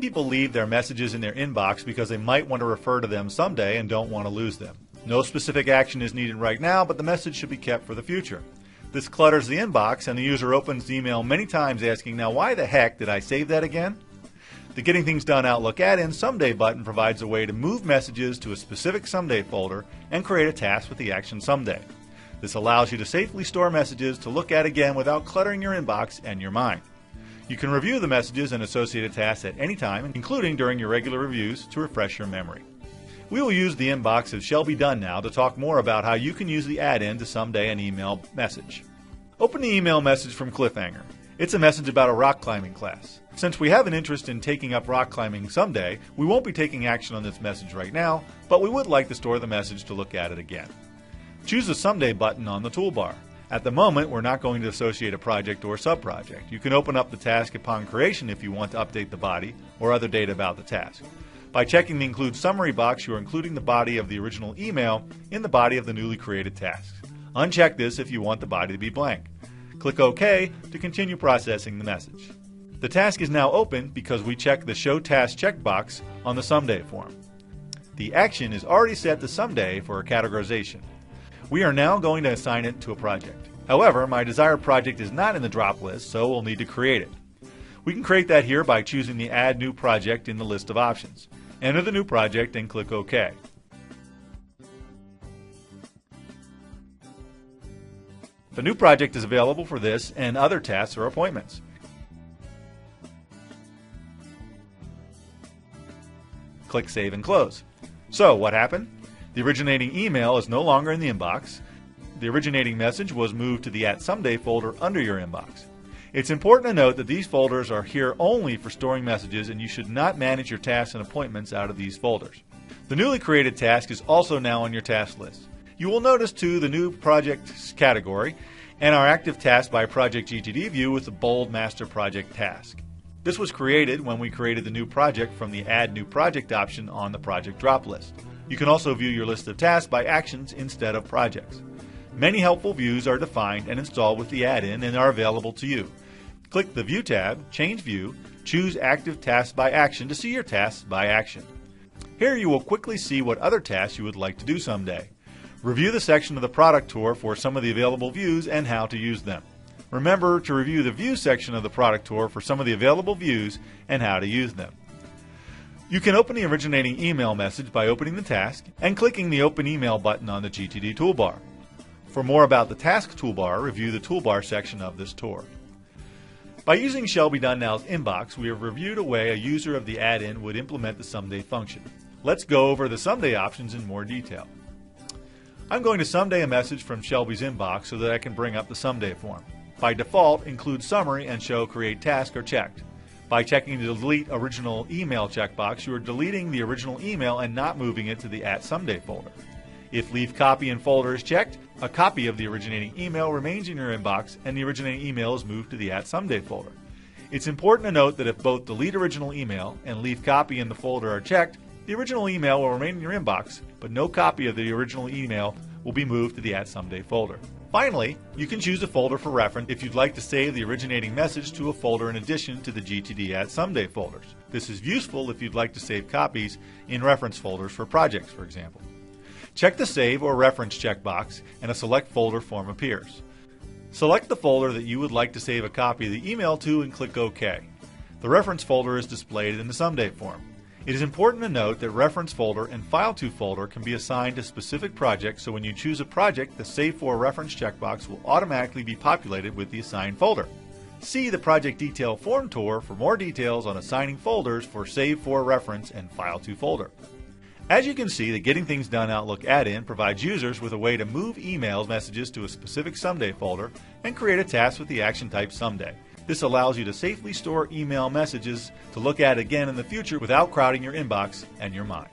people leave their messages in their inbox because they might want to refer to them someday and don't want to lose them. No specific action is needed right now, but the message should be kept for the future. This clutters the inbox, and the user opens the email many times asking, "Now why the heck did I save that again?" The Getting Things Done Outlook Add-in Someday button provides a way to move messages to a specific Someday folder and create a task with the action Someday. This allows you to safely store messages to look at again without cluttering your inbox and your mind. You can review the messages and associated tasks at any time, including during your regular reviews, to refresh your memory. We will use the inbox of Shall Be Done now to talk more about how you can use the add-in to Someday an email message. Open the email message from Cliffhanger. It's a message about a rock climbing class. Since we have an interest in taking up rock climbing someday, we won't be taking action on this message right now, but we would like to store the message to look at it again. Choose the Someday button on the toolbar. At the moment, we're not going to associate a project or sub-project. You can open up the task upon creation if you want to update the body or other data about the task. By checking the Include Summary box, you are including the body of the original email in the body of the newly created task. Uncheck this if you want the body to be blank. Click OK to continue processing the message. The task is now open because we checked the Show Task checkbox on the Someday form. The action is already set to Someday for a categorization. We are now going to assign it to a project. However, my desired project is not in the drop list, so we'll need to create it. We can create that here by choosing the Add New Project in the list of options. Enter the new project and click OK. The new project is available for this and other tasks or appointments. Click Save and Close. So, what happened? The originating email is no longer in the inbox. The originating message was moved to the @Someday folder under your inbox. It's important to note that these folders are here only for storing messages, and you should not manage your tasks and appointments out of these folders. The newly created task is also now on your task list. You will notice too the new projects category and our active task by Project GTD view with the bold master project task. This was created when we created the new project from the Add New Project option on the project drop list. You can also view your list of tasks by actions instead of projects. Many helpful views are defined and installed with the add-in and are available to you. Click the View tab, change view, choose Active Tasks by Action to see your tasks by action. Here you will quickly see what other tasks you would like to do someday. Review the section of the product tour for some of the available views and how to use them. Remember to review the View section of the product tour for some of the available views and how to use them. You can open the originating email message by opening the task and clicking the Open Email button on the GTD toolbar. For more about the Task toolbar, review the Toolbar section of this tour. By using Shall Be Done Now's inbox, we have reviewed a way a user of the add-in would implement the Someday function. Let's go over the Someday options in more detail. I'm going to Someday a message from Shelby's inbox so that I can bring up the Someday form. By default, Include Summary and Show Create Task are checked. By checking the Delete Original Email checkbox, you are deleting the original email and not moving it to the @Someday folder. If Leave Copy in Folder is checked, a copy of the originating email remains in your inbox and the originating email is moved to the @Someday folder. It's important to note that if both Delete Original Email and Leave Copy in the folder are checked, the original email will remain in your inbox, but no copy of the original email will be moved to the @Someday folder. Finally, you can choose a folder for reference if you'd like to save the originating message to a folder in addition to the GTD @Someday folders. This is useful if you'd like to save copies in reference folders for projects, for example. Check the Save or Reference checkbox and a Select Folder form appears. Select the folder that you would like to save a copy of the email to and click OK. The reference folder is displayed in the Someday form. It is important to note that Reference folder and File to folder can be assigned to specific projects, so when you choose a project, the Save for Reference checkbox will automatically be populated with the assigned folder. See the Project Detail Form Tour for more details on assigning folders for Save for Reference and File to folder. As you can see, the Getting Things Done Outlook add-in provides users with a way to move email messages to a specific Someday folder and create a task with the action type Someday. This allows you to safely store email messages to look at again in the future without crowding your inbox and your mind.